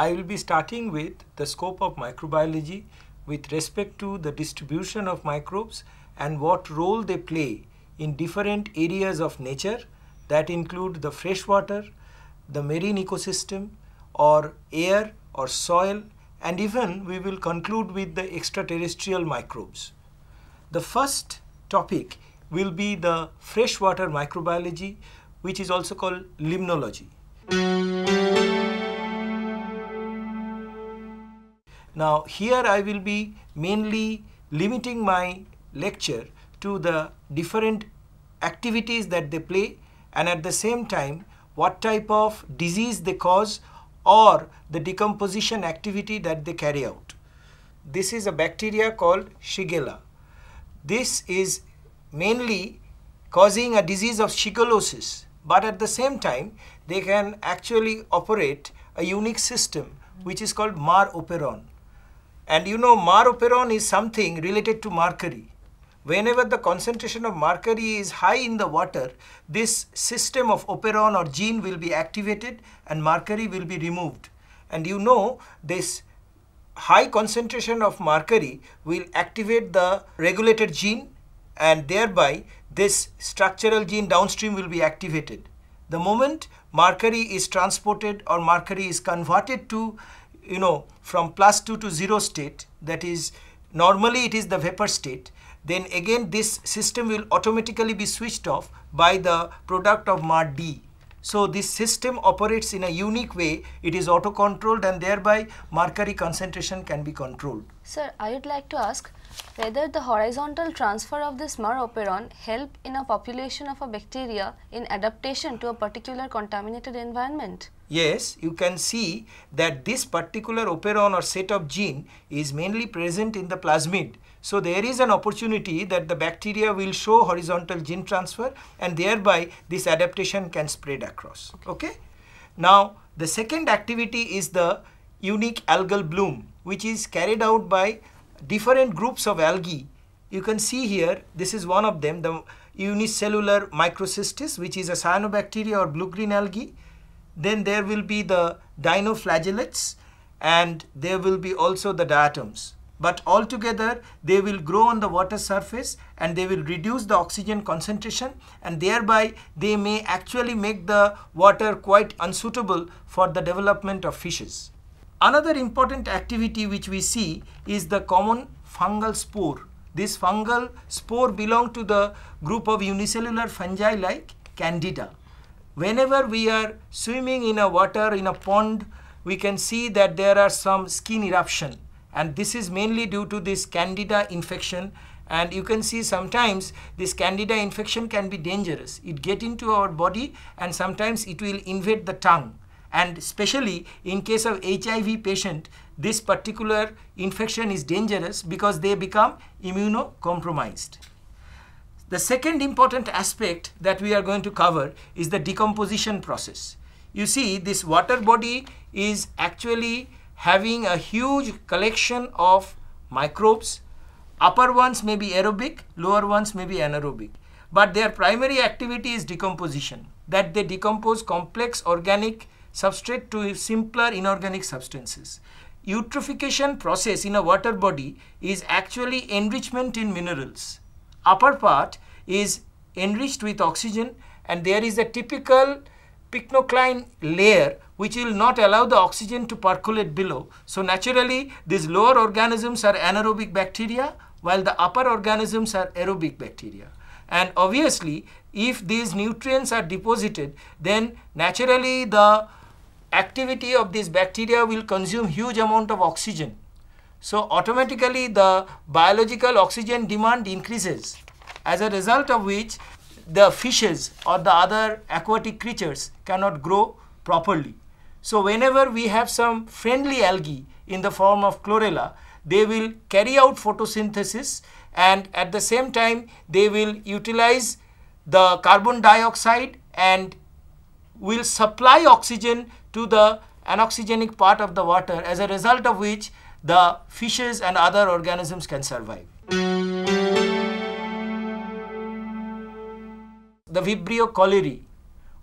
I will be starting with the scope of microbiology with respect to the distribution of microbes and what role they play in different areas of nature that include the freshwater, the marine ecosystem, or air or soil, and even we will conclude with the extraterrestrial microbes. The first topic will be the freshwater microbiology, which is also called limnology. Now here I will be mainly limiting my lecture to the different activities that they play and at the same time what type of disease they cause or the decomposition activity that they carry out. This is a bacteria called Shigella. This is mainly causing a disease of shigellosis, but at the same time they can actually operate a unique system which is called mar-operon. And you know, mar-operon is something related to mercury. Whenever the concentration of mercury is high in the water, this system of operon or gene will be activated and mercury will be removed. And you know, this high concentration of mercury will activate the regulated gene and thereby this structural gene downstream will be activated. The moment mercury is transported or mercury is converted to from +2 to 0 state, that is normally it is the vapor state, then again this system will automatically be switched off by the product of MAR-D. So this system operates in a unique way. It is auto-controlled and thereby mercury concentration can be controlled. Sir, I would like to ask whether the horizontal transfer of this mar-operon help in a population of a bacteria in adaptation to a particular contaminated environment. Yes, you can see that this particular operon or set of gene is mainly present in the plasmid. So there is an opportunity that the bacteria will show horizontal gene transfer and thereby this adaptation can spread across. Okay. Now the second activity is the unique algal bloom, which is carried out by different groups of algae. You can see here, this is one of them, the unicellular microcystis, which is a cyanobacteria or blue-green algae. Then there will be the dinoflagellates and there will be also the diatoms. But altogether they will grow on the water surface and they will reduce the oxygen concentration and thereby they may actually make the water quite unsuitable for the development of fishes. Another important activity which we see is the common fungal spore. This fungal spore belongs to the group of unicellular fungi like Candida. Whenever we are swimming in a water, in a pond, we can see that there are some skin eruption. And this is mainly due to this Candida infection. And you can see sometimes this Candida infection can be dangerous. It gets into our body and sometimes it will invade the tongue. And especially in case of HIV patient, this particular infection is dangerous because they become immunocompromised. The second important aspect that we are going to cover is the decomposition process. You see, this water body is actually having a huge collection of microbes. Upper ones may be aerobic, lower ones may be anaerobic. But their primary activity is decomposition, that they decompose complex organic substrate to simpler inorganic substances. Eutrophication process in a water body is actually enrichment in minerals. Upper part is enriched with oxygen and there is a typical pycnocline layer which will not allow the oxygen to percolate below. So naturally these lower organisms are anaerobic bacteria while the upper organisms are aerobic bacteria. And obviously if these nutrients are deposited, then naturally the activity of this bacteria will consume huge amount of oxygen. So automatically the biological oxygen demand increases, as a result of which the fishes or the other aquatic creatures cannot grow properly. So whenever we have some friendly algae in the form of chlorella, they will carry out photosynthesis and at the same time they will utilize the carbon dioxide and will supply oxygen to the anoxygenic part of the water, as a result of which the fishes and other organisms can survive. The Vibrio cholerae,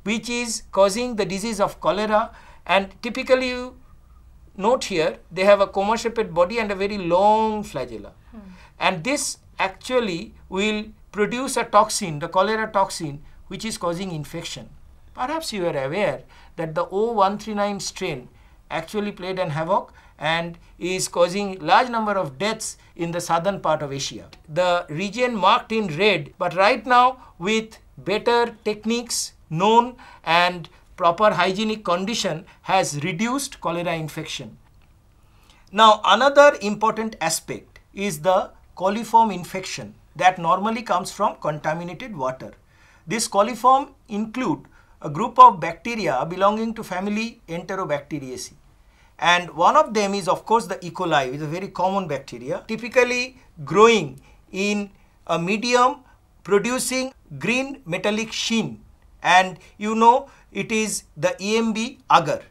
which is causing the disease of cholera, and typically you note here, they have a coma-shaped body and a very long flagella. And this actually will produce a toxin, the cholera toxin, which is causing infection. Perhaps you are aware that the O139 strain actually played an havoc and is causing large number of deaths in the southern part of Asia. The region marked in red, but right now with better techniques known and proper hygienic condition has reduced cholera infection. Now another important aspect is the coliform infection that normally comes from contaminated water. This coliform include a group of bacteria belonging to family Enterobacteriaceae. And one of them is of course the E. coli, which is a very common bacteria, typically growing in a medium producing green metallic sheen, and you know it is the EMB agar,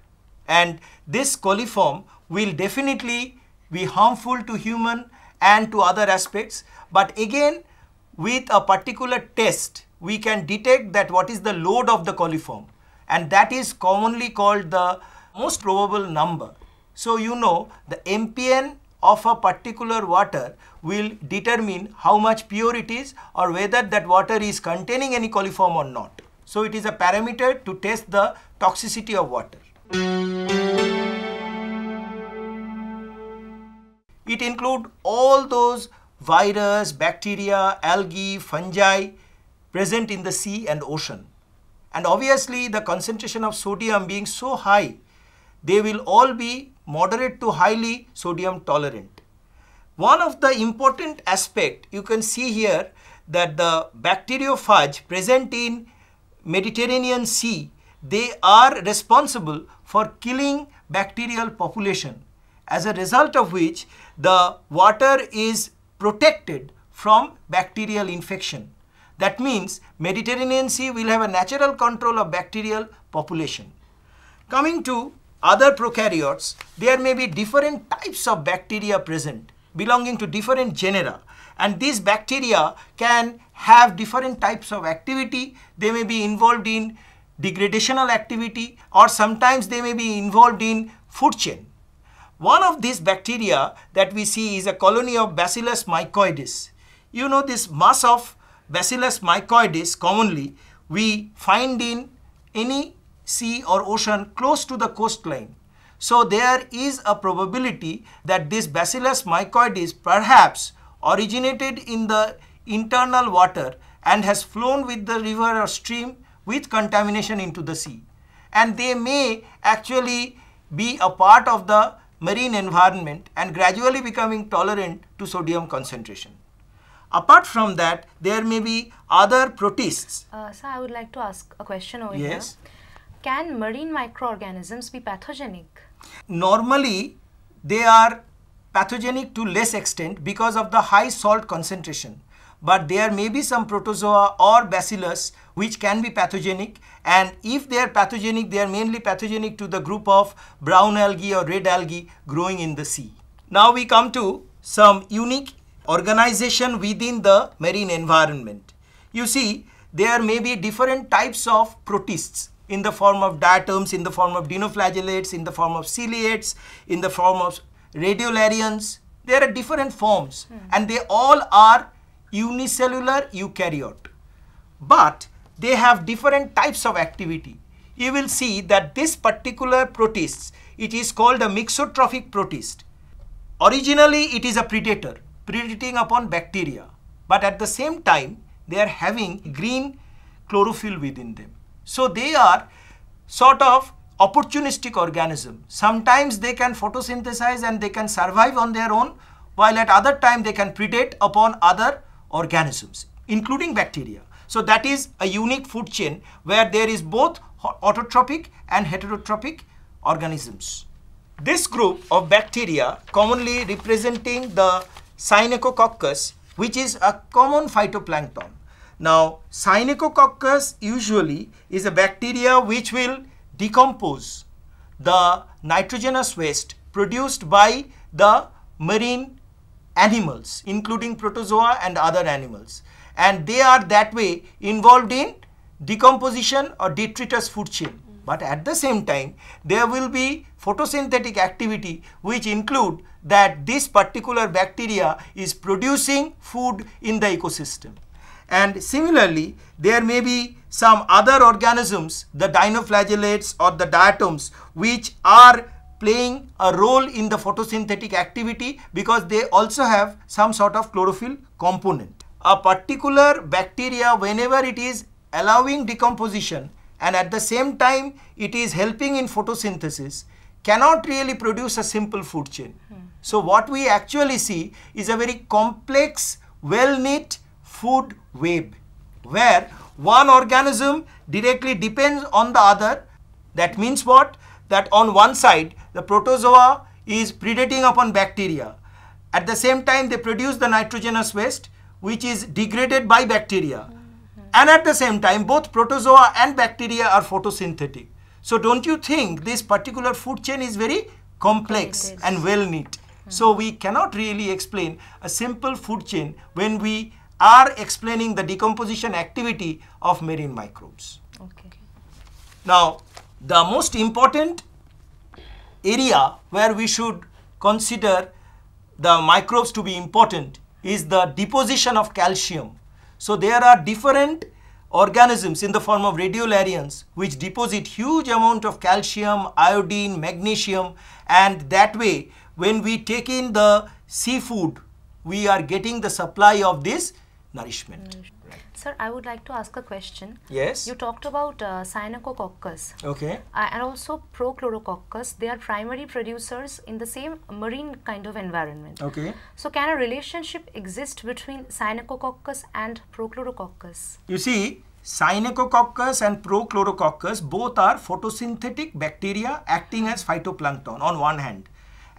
and this coliform will definitely be harmful to human and to other aspects, but again with a particular test we can detect that what is the load of the coliform, and that is commonly called the most probable number. So you know the MPN of a particular water will determine how much pure it is or whether that water is containing any coliform or not. So it is a parameter to test the toxicity of water. It includes all those virus, bacteria, algae, fungi present in the sea and ocean. And obviously the concentration of sodium being so high, they will all be moderate to highly sodium tolerant. One of the important aspect you can see here that the bacteriophage present in Mediterranean Sea, they are responsible for killing bacterial population, as a result of which the water is protected from bacterial infection. That means Mediterranean Sea will have a natural control of bacterial population. Coming to other prokaryotes, there may be different types of bacteria present belonging to different genera, and these bacteria can have different types of activity. They may be involved in degradational activity, or sometimes they may be involved in food chain. One of these bacteria that we see is a colony of Bacillus mycoides. You know, this mass of Bacillus mycoides commonly we find in any sea or ocean close to the coastline. So there is a probability that this Bacillus mycoides perhaps originated in the internal water and has flown with the river or stream with contamination into the sea. And they may actually be a part of the marine environment and gradually becoming tolerant to sodium concentration. Apart from that, there may be other protists. Sir, I would like to ask a question over Yes. here. Can marine microorganisms be pathogenic? Normally, they are pathogenic to less extent because of the high salt concentration. But there may be some protozoa or bacillus which can be pathogenic, and if they are pathogenic, they are mainly pathogenic to the group of brown algae or red algae growing in the sea. Now we come to some unique organization within the marine environment. You see, there may be different types of protists in the form of diatoms, in the form of dinoflagellates, in the form of ciliates, in the form of radiolarians. There are different forms and they all are unicellular eukaryote. But they have different types of activity. You will see that this particular protist, it is called a mixotrophic protist. Originally, it is a predator, predating upon bacteria. But at the same time, they are having green chlorophyll within them. So they are sort of opportunistic organism. Sometimes they can photosynthesize and they can survive on their own, while at other time they can predate upon other organisms, including bacteria. So that is a unique food chain where there is both autotrophic and heterotrophic organisms. This group of bacteria commonly representing the Synechococcus, which is a common phytoplankton. Now, Synechococcus usually is a bacteria which will decompose the nitrogenous waste produced by the marine animals, including protozoa and other animals. And they are that way involved in decomposition or detritus food chain. But at the same time, there will be photosynthetic activity which include that this particular bacteria is producing food in the ecosystem. And similarly, there may be some other organisms, the dinoflagellates or the diatoms, which are playing a role in the photosynthetic activity because they also have some sort of chlorophyll component. A particular bacteria, whenever it is allowing decomposition and at the same time it is helping in photosynthesis, cannot really produce a simple food chain. So what we actually see is a very complex, well-knit food web where one organism directly depends on the other. That means what? That on one side the protozoa is predating upon bacteria. At the same time they produce the nitrogenous waste which is degraded by bacteria. And at the same time both protozoa and bacteria are photosynthetic. So don't you think this particular food chain is very complex and well knit? So we cannot really explain a simple food chain when we are explaining the decomposition activity of marine microbes. Okay. Now, the most important area where we should consider the microbes to be important is the deposition of calcium. So there are different organisms in the form of radiolarians which deposit huge amount of calcium, iodine, magnesium, and that way when we take in the seafood we are getting the supply of this nourishment. Sir, I would like to ask a question. Yes. You talked about Cyanococcus Okay. and also Prochlorococcus. They are primary producers in the same marine kind of environment. Okay. So can a relationship exist between Cyanococcus and Prochlorococcus? You see, Cyanococcus and Prochlorococcus both are photosynthetic bacteria acting as phytoplankton on one hand.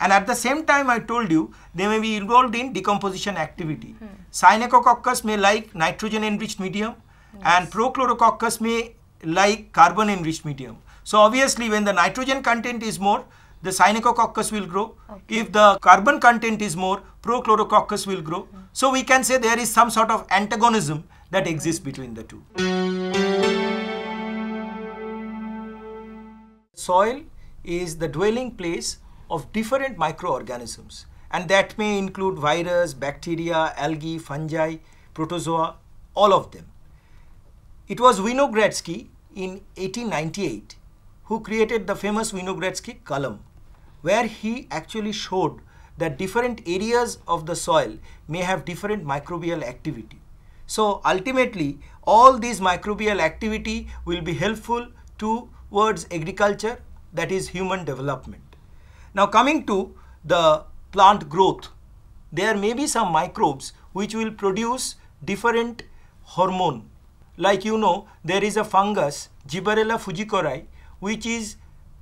And at the same time I told you they may be involved in decomposition activity. Cyanococcus may like nitrogen enriched medium and Prochlorococcus may like carbon enriched medium. So obviously when the nitrogen content is more, the Cyanococcus will grow. If the carbon content is more, Prochlorococcus will grow. So we can say there is some sort of antagonism that exists between the two. Soil is the dwelling place of different microorganisms, and that may include virus, bacteria, algae, fungi, protozoa, all of them. It was Winogradsky in 1898 who created the famous Winogradsky column, where he actually showed that different areas of the soil may have different microbial activity. So ultimately all these microbial activity will be helpful towards agriculture, that is human development. Now coming to the plant growth, there may be some microbes which will produce different hormone. Like you know, there is a fungus Gibberella fujikori which is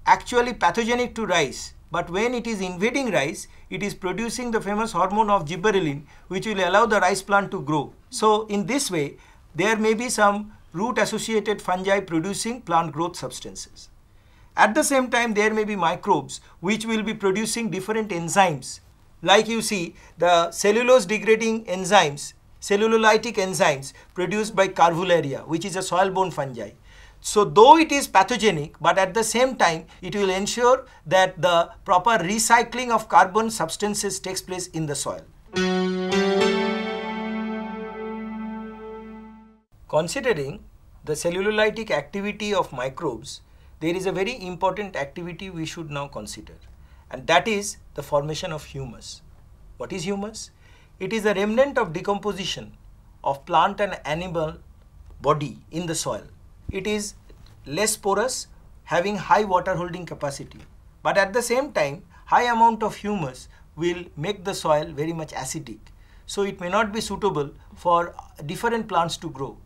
actually pathogenic to rice, but when it is invading rice, it is producing the famous hormone of gibberellin which will allow the rice plant to grow. So in this way, there may be some root associated fungi producing plant growth substances. At the same time, there may be microbes which will be producing different enzymes. Like you see, the cellulose degrading enzymes, cellulolytic enzymes produced by Carvularia, which is a soil-borne fungi. So though it is pathogenic, but at the same time, it will ensure that the proper recycling of carbon substances takes place in the soil. Considering the cellulolytic activity of microbes, there is a very important activity we should now consider, and that is the formation of humus. What is humus? It is a remnant of decomposition of plant and animal body in the soil. It is less porous, having high water holding capacity, but at the same time high amount of humus will make the soil very much acidic. So it may not be suitable for different plants to grow.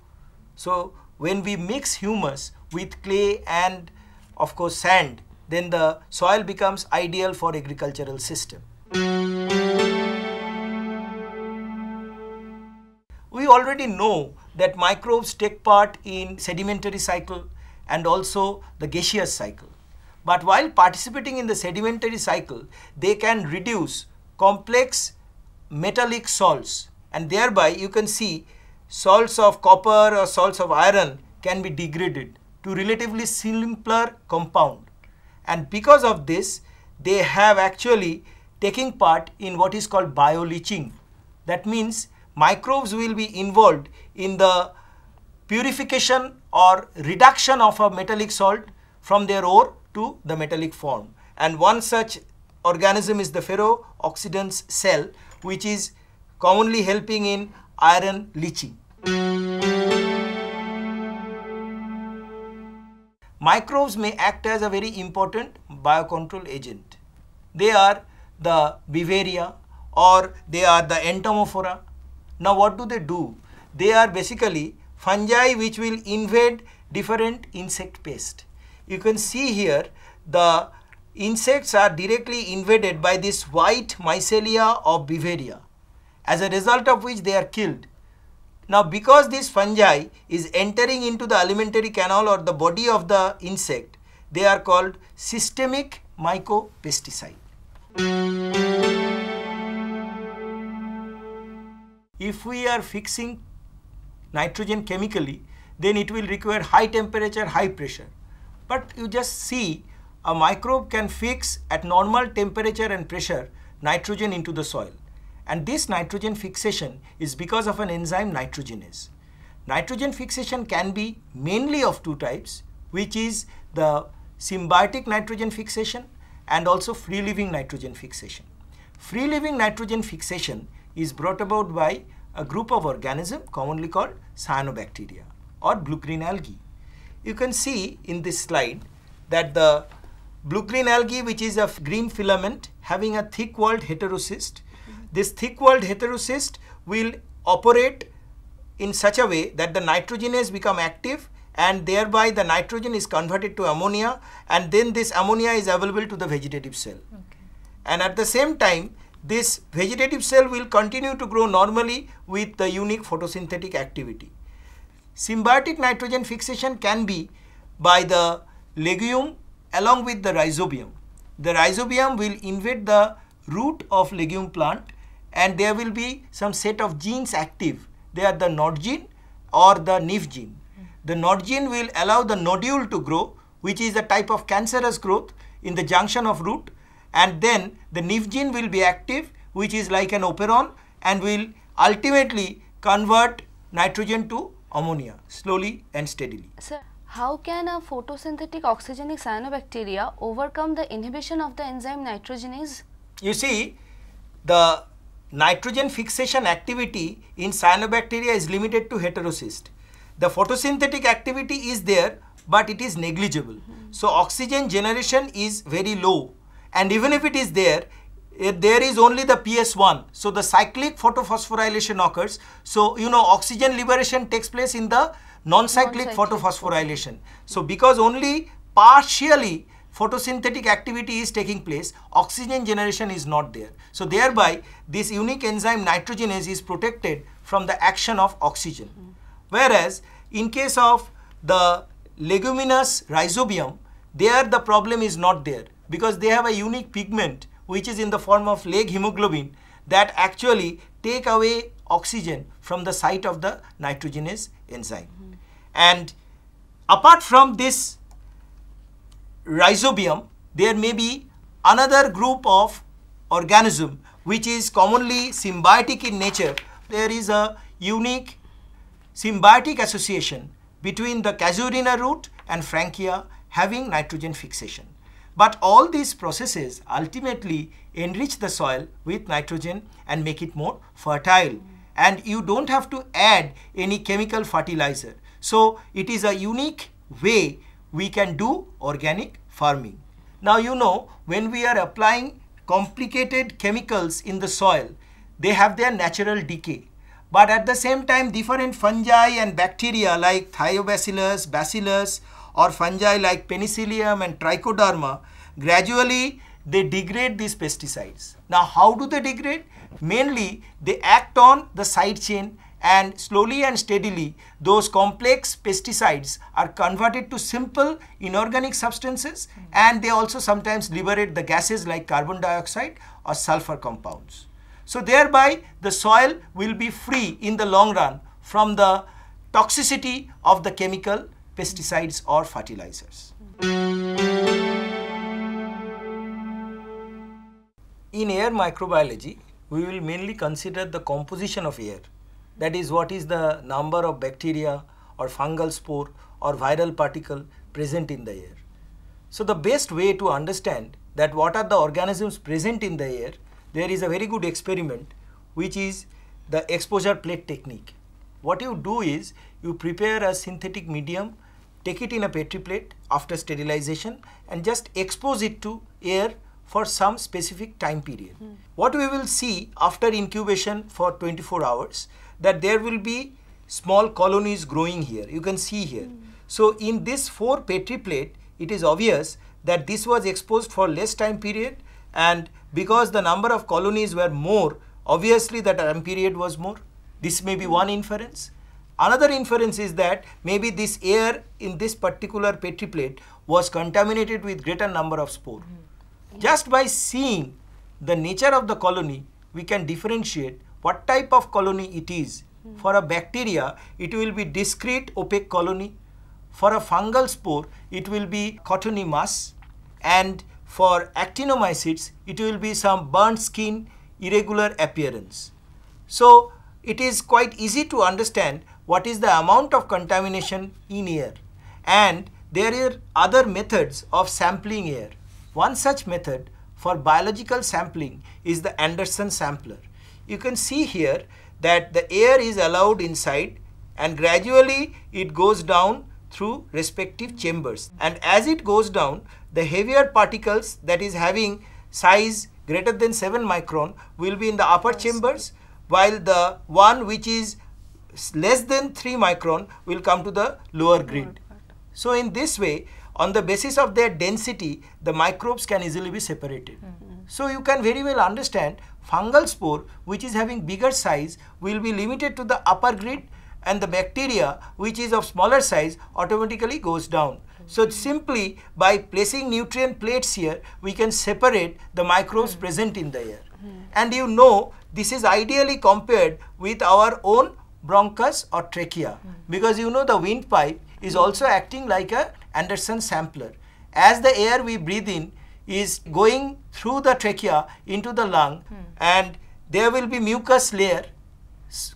So when we mix humus with clay and of course sand, then the soil becomes ideal for agricultural system. We already know that microbes take part in sedimentary cycle and also the gaseous cycle. But while participating in the sedimentary cycle, they can reduce complex metallic salts, and thereby you can see salts of copper or salts of iron can be degraded. to relatively simpler compound, and because of this they have actually taking part in what is called bioleaching. That means microbes will be involved in the purification or reduction of a metallic salt from their ore to the metallic form, and one such organism is the ferrooxidants cell, which is commonly helping in iron leaching. Microbes may act as a very important biocontrol agent. They are the Beauveria or they are the Entomophora. Now what do? They are basically fungi which will invade different insect pest. You can see here the insects are directly invaded by this white mycelia of Beauveria, as a result of which they are killed. Now because this fungi is entering into the alimentary canal or the body of the insect, they are called systemic mycopesticide. If we are fixing nitrogen chemically, then it will require high temperature, high pressure. But you just see a microbe can fix at normal temperature and pressure nitrogen into the soil. And this nitrogen fixation is because of an enzyme nitrogenase. Nitrogen fixation can be mainly of two types, which is the symbiotic nitrogen fixation and also free-living nitrogen fixation. Free-living nitrogen fixation is brought about by a group of organisms commonly called cyanobacteria or blue-green algae. You can see in this slide that the blue-green algae, which is a green filament having a thick-walled heterocyst, this thick-walled heterocyst will operate in such a way that the nitrogenase become active, and thereby the nitrogen is converted to ammonia, and then this ammonia is available to the vegetative cell. Okay. And at the same time, this vegetative cell will continue to grow normally with the unique photosynthetic activity. Symbiotic nitrogen fixation can be by the legume along with the rhizobium. The rhizobium will invade the root of legume plant, and there will be some set of genes active. They are the nod gene or the NIF gene. The nod gene will allow the nodule to grow, which is a type of cancerous growth in the junction of root, and then the NIF gene will be active, which is like an operon, and will ultimately convert nitrogen to ammonia slowly and steadily. Sir, how can a photosynthetic oxygenic cyanobacteria overcome the inhibition of the enzyme nitrogenase? You see, the nitrogen fixation activity in cyanobacteria is limited to heterocyst. The photosynthetic activity is there, but it is negligible. So oxygen generation is very low, and even if it is there, there is only the PS1. So the cyclic photophosphorylation occurs. So you know, oxygen liberation takes place in the non-cyclic photophosphorylation. So because only partially photosynthetic activity is taking place, oxygen generation is not there. So thereby this unique enzyme nitrogenase is protected from the action of oxygen. Whereas in case of the leguminous rhizobium, there the problem is not there, because they have a unique pigment which is in the form of leg hemoglobin that actually take away oxygen from the site of the nitrogenase enzyme. And apart from this rhizobium, there may be another group of organism which is commonly symbiotic in nature. There is a unique symbiotic association between the casuarina root and Frankia having nitrogen fixation. But all these processes ultimately enrich the soil with nitrogen and make it more fertile. And you don't have to add any chemical fertilizer. So it is a unique way we can do organic farming. Now you know, when we are applying complicated chemicals in the soil, they have their natural decay. But at the same time, different fungi and bacteria like Thiobacillus, Bacillus, or fungi like Penicillium and Trichoderma, gradually they degrade these pesticides. Now how do they degrade? Mainly they act on the side chain, and slowly and steadily those complex pesticides are converted to simple inorganic substances, and they also sometimes liberate the gases like carbon dioxide or sulfur compounds. So thereby the soil will be free in the long run from the toxicity of the chemical pesticides or fertilizers. In air microbiology, we will mainly consider the composition of air. That is, what is the number of bacteria or fungal spore or viral particle present in the air. So the best way to understand that what are the organisms present in the air, there is a very good experiment which is the exposure plate technique. What you do is you prepare a synthetic medium, take it in a Petri plate after sterilization and just expose it to air for some specific time period. What we will see after incubation for 24 hours, that there will be small colonies growing here. You can see here. So in this 4 Petri plate, it is obvious that this was exposed for less time period, and because the number of colonies were more, obviously the time period was more. This may be one inference. Another inference is that maybe this air in this particular Petri plate was contaminated with greater number of spore. Just by seeing the nature of the colony, we can differentiate what type of colony it is. For a bacteria, it will be discrete opaque colony. For a fungal spore, it will be cottony mass, and for actinomycetes, it will be some burnt skin, irregular appearance. So it is quite easy to understand what is the amount of contamination in air, and there are other methods of sampling air. One such method for biological sampling is the Anderson sampler. You can see here that the air is allowed inside and gradually it goes down through respective chambers, and as it goes down, the heavier particles that is having size greater than 7 micron will be in the upper chambers, while the one which is less than 3 micron will come to the lower grid. So in this way, on the basis of their density, the microbes can easily be separated. So you can very well understand fungal spore which is having bigger size will be limited to the upper grid, and the bacteria which is of smaller size automatically goes down. So simply by placing nutrient plates here, we can separate the microbes present in the air. And you know, this is ideally compared with our own bronchus or trachea, because you know the windpipe is also acting like a Anderson sampler. As the air we breathe in is going through the trachea into the lung, and there will be mucus layer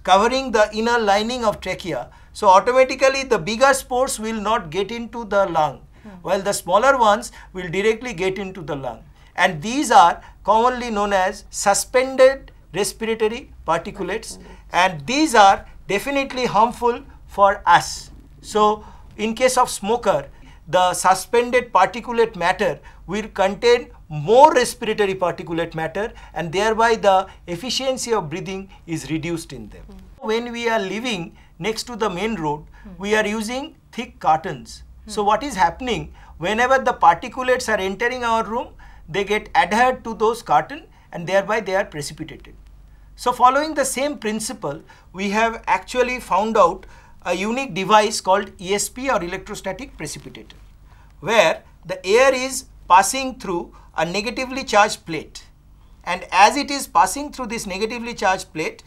covering the inner lining of trachea. So automatically the bigger spores will not get into the lung, while the smaller ones will directly get into the lung. And these are commonly known as suspended respiratory particulates, and these are definitely harmful for us. So in case of smoker, the suspended particulate matter will contain more respiratory particulate matter, and thereby the efficiency of breathing is reduced in them. When we are living next to the main road, we are using thick curtains. So what is happening, whenever the particulates are entering our room, they get adhered to those curtains and thereby they are precipitated. So following the same principle, we have actually found out a unique device called ESP or electrostatic precipitator, where the air is passing through a negatively charged plate, and as it is passing through this negatively charged plate,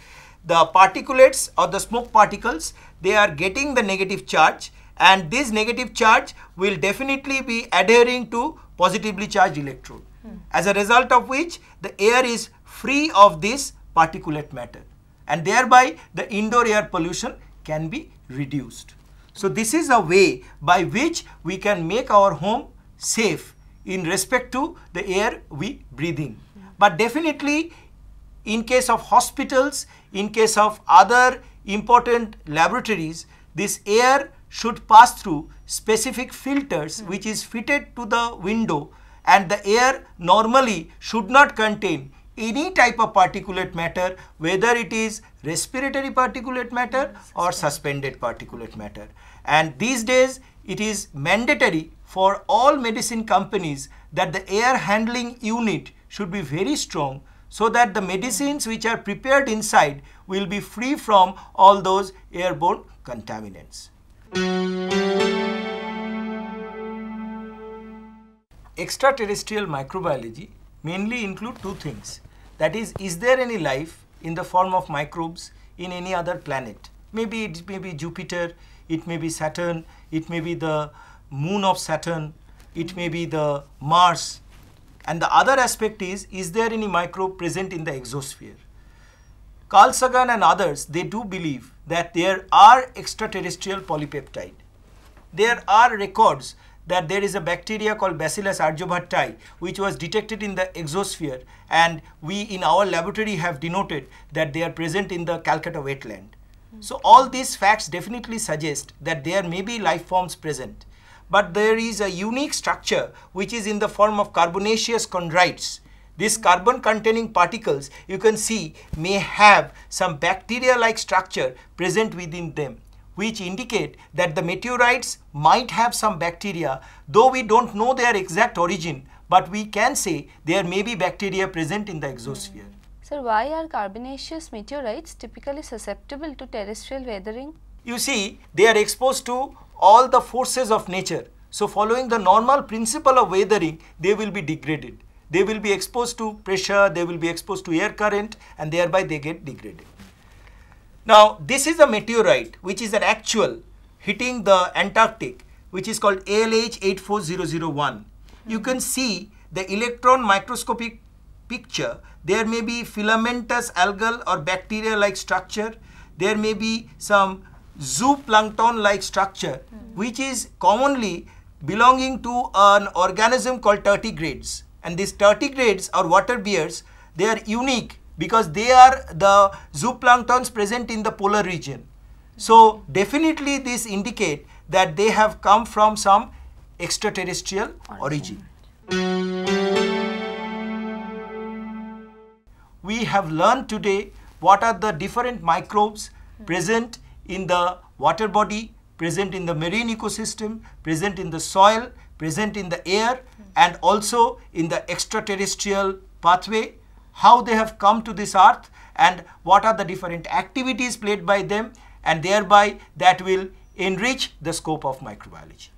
the particulates or the smoke particles, they are getting the negative charge, and this negative charge will definitely be adhering to positively charged electrode, as a result of which the air is free of this particulate matter, and thereby the indoor air pollution can be reduced. So this is a way by which we can make our home safe in respect to the air we breathe in. But definitely in case of hospitals, in case of other important laboratories, this air should pass through specific filters which is fitted to the window, and the air normally should not contain any type of particulate matter, whether it is respiratory particulate matter or suspended particulate matter. And these days it is mandatory for all medicine companies that the air handling unit should be very strong, so that the medicines which are prepared inside will be free from all those airborne contaminants. Extraterrestrial microbiology mainly include two things. That is there any life in the form of microbes in any other planet? may be Jupiter, it may be Saturn, it may be the moon of Saturn, it may be the Mars. And the other aspect is there any microbe present in the exosphere? Carl Sagan and others, they do believe that there are extraterrestrial polypeptide. There are records that there is a bacteria called Bacillus arjobhatti which was detected in the exosphere, and we in our laboratory have denoted that they are present in the Calcutta wetland. So all these facts definitely suggest that there may be life forms present. But there is a unique structure which is in the form of carbonaceous chondrites. These carbon containing particles, you can see, may have some bacteria-like structure present within them, which indicate that the meteorites might have some bacteria, though we don't know their exact origin, but we can say there may be bacteria present in the exosphere. Sir, why are carbonaceous meteorites typically susceptible to terrestrial weathering? You see, they are exposed to all the forces of nature. So following the normal principle of weathering, they will be degraded. They will be exposed to pressure, they will be exposed to air current, and thereby they get degraded. Now, this is a meteorite which is an actual hitting the Antarctic, which is called ALH 84001. You can see the electron microscopic picture. There may be filamentous algal or bacteria-like structure. There may be some zooplankton-like structure, which is commonly belonging to an organism called tardigrades. And these tardigrades or water bears, they are unique because they are the zooplanktons present in the polar region. So definitely this indicate that they have come from some extraterrestrial origin. We have learned today what are the different microbes present in the water body, present in the marine ecosystem, present in the soil, present in the air, and also in the extraterrestrial pathway, how they have come to this earth, and what are the different activities played by them, and thereby that will enrich the scope of microbiology.